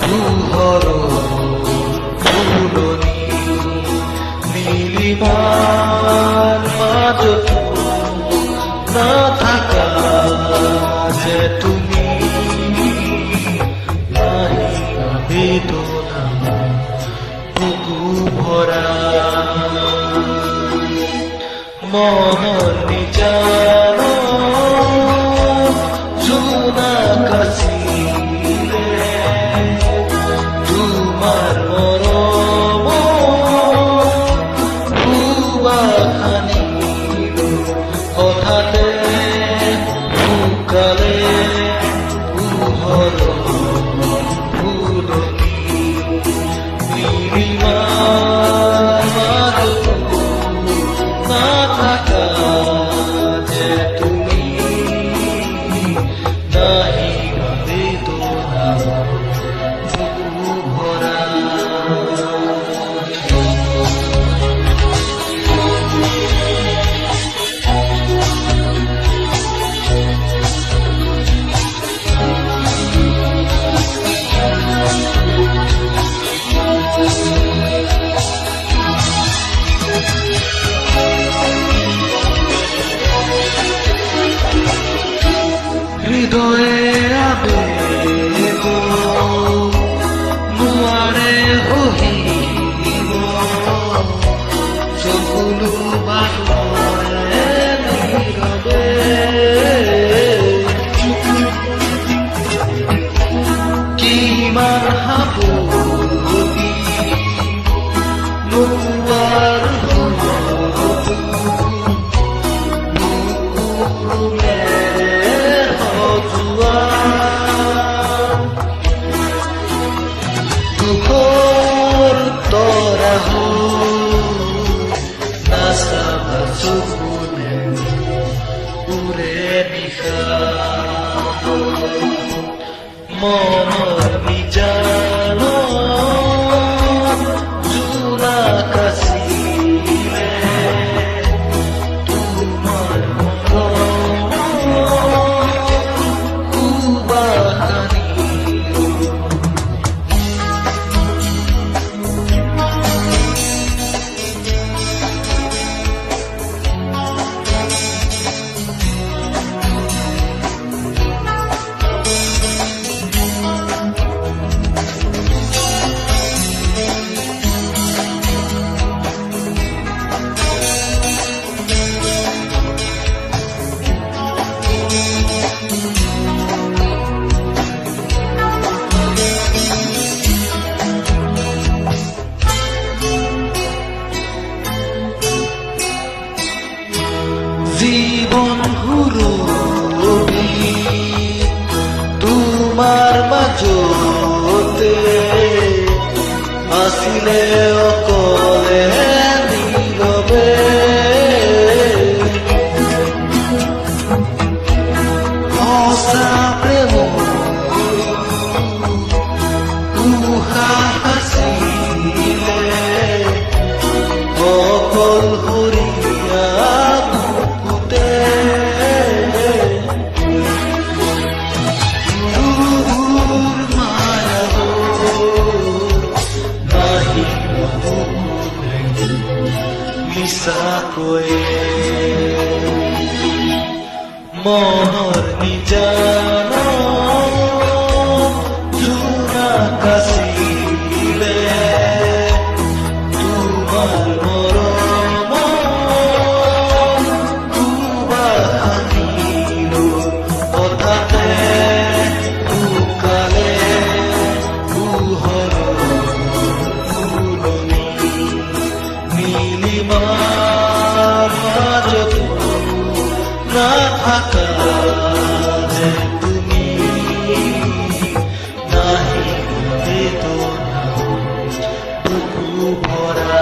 পোহৰৰ ফুলনি নীলিমাৰ মাজতো নাথাকা যে তুমি নাহিবা বেদনা বুকু ভৰা মনৰ নিজান জোনাক আছিলে তোমাৰ মৰম সুবাসনিৰ হঠাতে শুকালে পোহৰৰ ফুলনি নীলিমাৰ মাজতো নাথাকা যে তুমি নাহিবা বেদনা বুকু ভৰা হৃদয়ে আবেগ নোৱাৰে সহিব চকুলো বাটৰে নীৰৱে কিমান সাপতি নোৱাৰ দুখৰ তৰা নাচাবা চকুনে উৰে নিশা মনৰ নিজান জোনাক আছিলে তোমাৰ মৰম সুবাসনিৰ জীৱন সুৰভি তোমাৰ মাজতে আছিলে অকলে নীৰৱে সঁচা প্ৰেম উশাহ আছিলে অকলশৰীয়া মনৰ নিজান জোনাক আছিলে তোমাৰ মৰম সুবাসনিৰ হঠাতে শুকালে পোহৰৰ ফুলনি নীলিমাৰ মাজতো নাথাকা যে তুমি নাহিবা বেদনা বুকু ভৰা